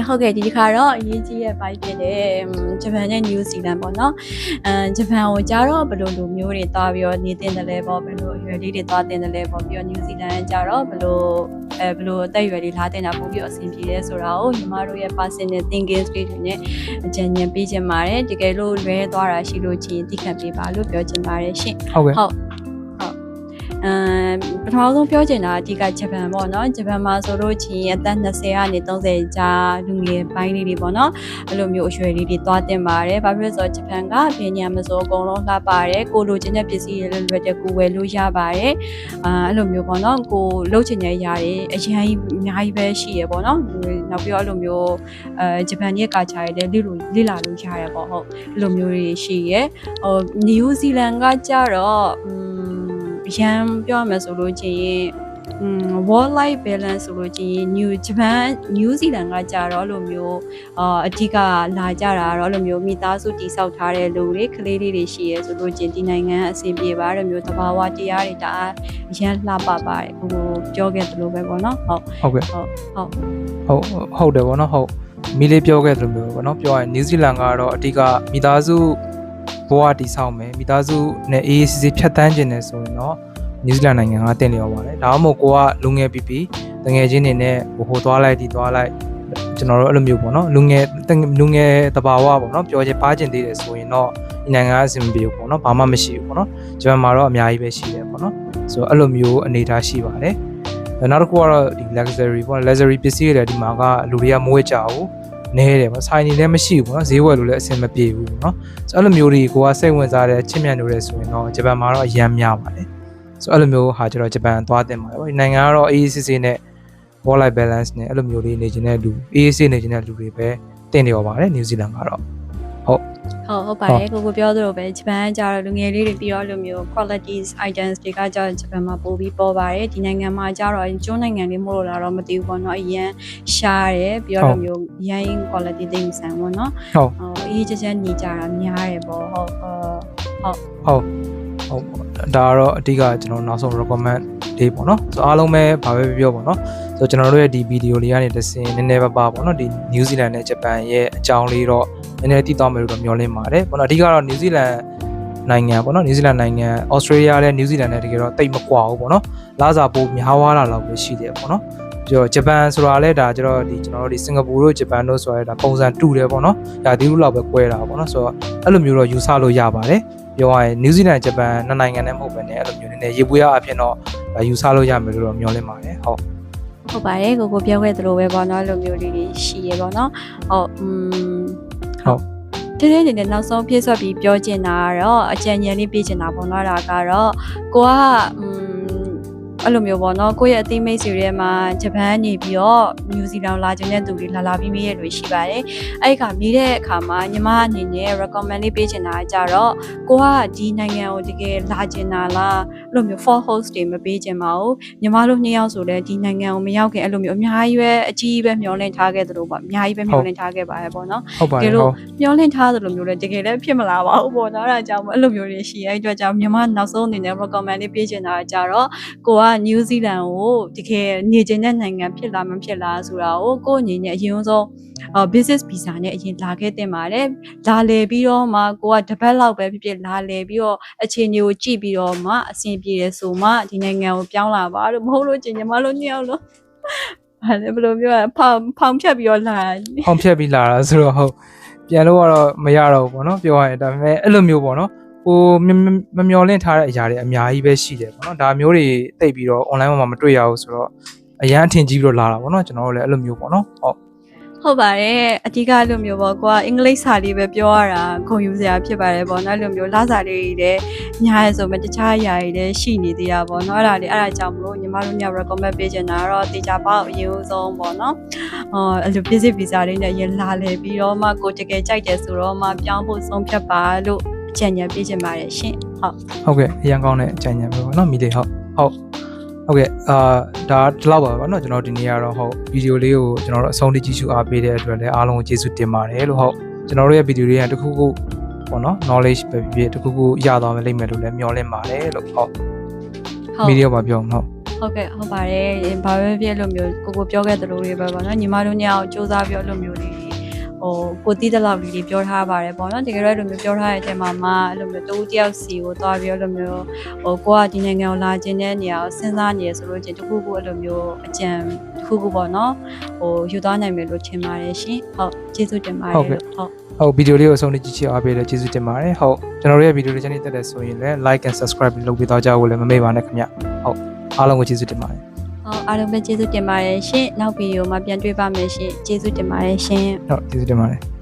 ဟုတ်ကဲ့ဒီခါတော့အရေးကြီးရဲ့ဘိုက်ဖြစ်တယ်ဂျပန်နဲ့နယူးဇီလန်ပေါ့နော်ဂျပန်ကိုကြားတော့ဘယ်လိုလူမျိုးတွေသွားပြီးတော့နေတင်တယ်လဲပေါ့ဘယ်လိုအရွယ်လေးတွေသွားတင်တယ်လဲပေါ့ပြီးတော့နယူးဇီလန်ကြားတော့ဘယ်လိုအသက်အရွယ်လေးလာတင်တာပို့ပြီးတော့အဆင်ပြေရဲဆိုတာကိုညီမတို့ရဲ့ personal thinking skills တွေနဲ့အကြံဉာဏ်ပေးချင်ပါတယ်တကယ်လို့လွဲသွားတာရှိလို့ချင်းသိခံပေးပါလို့ပြောချင်ပါတယ်ရှင်ဟုတ်ကဲ့ပထမဆုံးပြောချင်တာအဓိကဂျပန်ပေါ့နော်ဂျပန်မှာဆိုလို့ချင်းအသက်20ကနေ30ကြားလူငယ်ပိုင်းလေးတွေပေါ့နော်အဲ့လိုမျိုးအရွယ်လေးတွေသွားတင်ပါတယ်ဘာဖြစ်လို့ဆိုတော့ဂျပန်ကဘယ်နေရာမှာဆိုအကုန်လုံးလှပါတယ်ကိုလိုချင်တဲ့ပစ္စည်းတွေလွယ်တဲ့ကိုဝယ်လို့ရပါတယ်အဲ့လိုမျိုးပေါ့နော်ကိုလှုပ်ချင်တဲ့ຢာတွေအရင်အများကြီးပဲရှိရပေါ့နော်နောက်ပြီးတော့အဲ့လိုမျိုးဂျပန်ရဲ့ကာချာတွေလည်းလေ့လာလို့ရတယ်ပေါ့ဟုတ်အဲ့လိုမျိုးတွေရှိရနယူးဇီလန်ကကြတော့ရန်ပြောရမယ်ဆိုလို့ချင်းworld life balance ဆိုလို့ချင်း New Zealand ကကြတော့လိုမျိုးအဓိကလာကြတာတော့လိုမျိုးမိသားစုတည်ဆောက်ထားတဲ့လူတွေကလေးလေးတွေရှိရဲဆိုလို့ချင်းဒီနိုင်ငံအဆင်ပြေပါတဲ့မျိုးသဘာဝတရားတွေဒါရန်လှပပါတယ်ကိုပြောခဲ့သလိုပဲပေါ့နော်ဟုတ်ကဲ့ဟုတ်တယ်ပေါ့နော်ဟုတ်မိလေးပြောခဲ့သလိုမျိုးပေါ့နော်ပြောရရင် New Zealand ကတော့အဓိကမိသားစုဘဝတည်ဆောက်မယ်မိသားစုနဲ့အေးအေးဆေးဆေးဖြတ်တန်းခြင်းနဲ့ဆိုရင်တော့နယူးဇီလန်နိုင်ငံကတင်လျော်ပါတယ်ဒါမှမဟုတ်ကိုကလူငယ်ပြီးတငယ်ချင်းတွေနဲ့ဟိုသွားလိုက်ဒီသွားလိုက်ကျွန်တော်တို့အဲ့လိုမျိုးပေါ့နော်လူငယ်တဘာဝပေါ့နော်ပြောချင်ပါချင်သေးတယ်ဆိုရင်တော့ဒီနိုင်ငံကအဆင်ပြေဘူးပေါ့နော်ဘာမှမရှိဘူးပေါ့နော်ဂျပန်မှာတော့အများကြီးပဲရှိတယ်ပေါ့နော်ဆိုတော့အဲ့လိုမျိုးအနေအထားရှိပါတယ်နောက်တစ်ခုကတော့ဒီ luxury ပေါ့ luxury ပစ္စည်းတွေဒီမှာကလူတွေကမဝယ်ကြဘူးနေတယ်ပေါ့ဆိုင်နေလည်းမရှိဘူးပေါ့နော်ဈေးဝယ်လို့လည်းအဆင်မပြေဘူးပေါ့နော်ဆိုတော့အဲ့လိုမျိုးတွေကိုကစိတ်ဝင်စားတဲ့ချစ်မြတ်လို့ဆိုရင်တော့ဂျပန်မှာတော့အရန်များပါတယ်ဆိုတော့အဲ့လိုမျိုးဟာကျတော့ဂျပန်သွားတင်ပါတယ်ပေါ့ဒီနိုင်ငံကတော့အေးအေးဆေးဆေးနဲ့ work life balance နဲ့အဲ့လိုမျိုးလေးနေခြင်းတဲ့လူအေးအေးဆေးနေခြင်းတဲ့လူတွေပဲတင်လျော်ပါတယ်နယူးဇီလန်ကတော့ဟုတ်ပါတယ်ကိုပြောသလိုပဲဂျပန်ကကြတော့လူငယ်လေးတွေပြီးတော့လိုမျိုး qualities items တွေကကြတော့ဂျပန်မှာပို့ပြီးပေါ်ပါတယ်ဒီနိုင်ငံမှာကြတော့ကျွန်းနိုင်ငံလေးမို့လို့လာတော့မသိဘူးပေါ့နော်အရင်ရှားတယ်ပြီးတော့လိုမျိုးရိုင်း quality သိမဆန်ပေါ့နော်အေးချမ်းနေကြတာများတယ်ပေါ့ဟုတ်ဒါကတော့အဓိကကျွန်တော်နောက်ဆုံး recommend လေးပေါ့နော်ဆိုအားလုံးပဲဘာပဲပြောပေါ့နော်ဆိုကျွန်တော်တို့ရဲ့ဒီဗီဒီယိုလေးကနေတစ်ဆင့်နည်းနည်းပါးပါပေါ့နော်ဒီနယူးဇီလန်နဲ့ဂျပန်ရဲ့အကြောင်းလေးတော့နည်းနည်းသိသွားမယ်လို့တော့မျှော်လင့်ပါတယ်ပေါ့နော်အဓိကတော့နယူးဇီလန်နိုင်ငံပေါ့နော်နယူးဇီလန်နိုင်ငံဩစတြေးလျနဲ့နယူးဇီလန်နဲ့တကယ်တော့တိတ်မကွာဘူးပေါ့နော်လစာပိုများသွားတာလောက်ပဲရှိတယ်ပေါ့နော်ပြီးတော့ဂျပန်ဆိုတာလည်းဒါကျတော့ဒီကျွန်တော်တို့ဒီစင်ကာပူတို့ဂျပန်တို့ဆိုရတာပုံစံတူတယ်ပေါ့နော်ဒါဒီလိုလောက်ပဲကွဲတာပေါ့နော်ဆိုတော့အဲ့လိုမျိုးတော့ယူဆလို့ရပါတယ်ပြောရရင်နယူးဇီလန်ဂျပန်နှစ်နိုင်ငံနဲ့မဟုတ်ဘဲနဲ့အဲ့လိုမျိုးနည်းနည်းရေပွေးအဖြစ်တော့ယူဆလို့ရမယ်လို့တော့မျှော်လင့်ပါတယ်ဟုတ်ပါတယ်ကိုပြောခဲ့သလိုပဲပေါ့နော်လိုမျိုးလေးတွေရှိရပေါ့နော်ဒီနေ့နေနောက်ဆုံးပြည့်စွက်ပြီးပြောချင်တာကတော့အကြံဉာဏ်လေးပေးချင်တာပေါ့နော်ဒါကတော့ကိုကအဲ့လိုမျိုးပေါ့နော်ကိုယ့်ရဲ့အသိမိတ်ဆွေတွေမှာဂျပန်နေပြီးတော့နယူးဇီလန်လာကျင်တဲ့သူတွေလာပြီးမေးရလို့ရှိပါတယ်အဲ့ခါမေးတဲ့အခါမှာညီမအနေနဲ့ recommend လေးပေးချင်တာကြတော့ကိုကဒီနိုင်ငံကိုတကယ်လာကျင်တာလားအဲ့လိုမျိုး for host တွေမပေးချင်ပါဘူးညီမတို့နှစ်ယောက်ဆိုလည်းဒီနိုင်ငံကိုမရောက်ခင်အဲ့လိုမျိုးအများကြီးပဲအကြီးပဲမျှော်လင့်ထားခဲ့သလိုပေါ့အများကြီးပဲမျှော်လင့်ထားခဲ့ပါတယ်ပေါ့နော်တကယ်လို့မျှော်လင့်ထားသလိုမျိုးလည်းတကယ်လည်းဖြစ်မလာပါဘူးပေါ့နော်အဲ့ဒါကြောင့်အဲ့လိုမျိုးတွေရှိအဲ့အတွက်ကြောင့်ညီမနောက်ဆုံးအနေနဲ့ recommend လေးပေးချင်တာကြတော့ကိုကနယူးဇီလန်ကိုတကယ်နေကျင်တဲ့နိုင်ငံဖြစ်လားမဖြစ်လားဆိုတာကိုအနေနဲ့အရင်ဆုံး business visa နဲ့အရင်လာခဲ့တင်ပါတယ်လာလေပြီးတော့မှကိုကတစ်ပတ်လောက်ပဲဖြစ်လာလေပြီးတော့အခြေအနေကိုကြည့်ပြီးတော့မှအဆင်ပြေတယ်ဆိုမှဒီနိုင်ငံကိုပြောင်းလာပါလို့မဟုတ်လို့ညီမတို့နှစ်ယောက်လို့ဘာလဲဘယ်လိုပြောရဖောင်ဖြတ်ပြီးတော့လာဖောင်ဖြတ်ပြီးလာတာဆိုတော့ဟုတ်ပြန်လို့ကတော့မရတော့ဘူးပေါ့နော်ပြောရရင်ဒါပေမဲ့အဲ့လိုမျိုးပေါ့နော်ဟိုမမျော်လင့်ထားတဲ့အရာတွေအများကြီးပဲရှိတယ်ပေါ့နော်ဒါမျိုးတွေတိတ်ပြီးတော့ online မှာမတွေ့ရဘူးဆိုတော့အရန်အထင်ကြီးပြီးတော့လာတာပေါ့နော်ကျွန်တော်တို့လည်းအဲ့လိုမျိုးပေါ့နော်ဟုတ်ပါတယ်အဓိကလိုမျိုးပေါ့ကိုကအင်္ဂလိပ်စာလေးပဲပြောရတာဂုဏ်ယူစရာဖြစ်ပါတယ်ပေါ့နော်လိုမျိုးလာစာလေးတွေလည်းညားရဆိုမှတခြားအရာတွေလည်းရှိနေသေးတာပေါ့နော်အဲ့ဒါကြောင့်မလို့ညီမတို့ည recommend ပေးချင်တာတော့တေချာပေါက်အရင်ဆုံးပေါ့နော်အဲ့လို visit visa လေးနဲ့ရလာလေပြီးတော့မှကိုတကယ်ကြိုက်တယ်ဆိုတော့မှပြောင်းဖို့ဆုံးဖြတ်ပါလို့အကြံဉာဏ်ပေးချင်ပါတယ်ရှင်ဟုတ်ကဲ့အရင်ကောင်းတဲ့အကြံဉာဏ်ပဲပေါ့နော်မိလေးဟုတ်ကဲ့ဒါဒီလောက်ပါပေါ့နော်ကျွန်တော်ဒီနေ့ကတော့ဟုတ်ဗီဒီယိုလေးကိုကျွန်တော်တို့အဆုံးထိကြည့်ရှုအားပေးတဲ့အတွက်လည်းအားလုံးကိုကျေးဇူးတင်ပါတယ်လို့ဟုတ်ကျွန်တော်တို့ရဲ့ဗီဒီယိုလေးကတခုခုပေါ့နော် knowledge ပဲဖြစ်တခုခုရသွားမယ်လိမ့်မယ်လို့လည်းမျှော်လင့်ပါတယ်လို့ဟုတ်ဗီဒီယိုမှာပြောမှာဟ ဟုတ်ကဲ့ဟုတ်ပါတယ်ဘာပဲဖြစ်လို့မျိုးကိုပြောခဲ့သလိုတွေပဲပေါ့နော်ညီမတို့ညအောင်စူးစမ်းပြီးလို့မျိုးလေးကိုတီးတဲ့လောက်လေးပြောထားပါတယ်ပေါ့နော်တကယ်တော့လိုမျိုးပြောထားတဲ့အချိန်မှာမှအဲ့လိုမျိုးတူတယောက်စီကိုသွားပြီးလိုမျိုးကိုကဒီနိုင်ငံကိုလာခြင်းတဲ့နေရာကိုစဉ်းစားနေရဆိုလို့ချင်းတခုခုအဲ့လိုမျိုးအကြံတခုခုပေါ့နော်ယူသွားနိုင်မယ်လို့ထင်ပါတယ်ရှင်ဟုတ်ကျေးဇူးတင်ပါတယ်ဟုတ်ဗီဒီယိုလေးကိုအဆုံးထိကြည့်ချင်အားပေးလို့ကျေးဇူးတင်ပါတယ်ဟုတ်ကျွန်တော်တို့ရဲ့ဗီဒီယိုလေးချန်နယ်တက်တဲ့ဆိုရင်လည်း like and subscribe လုပ်ပြီးတော့ကြဖို့လည်းမမေ့ပါနဲ့ခင်ဗျဟုတ်အားလုံးကိုကျေးဇူးတင်ပါတယ်အားလုံးပဲကျေးဇူးတင်ပါတယ်ရှင်နောက်ဗီဒီယိုမှာပြန်တွေ့ပါမယ်ရှင်ကျေးဇူးတင်ပါတယ်ရှင်ဟုတ်ကျေးဇူးတင်ပါတယ်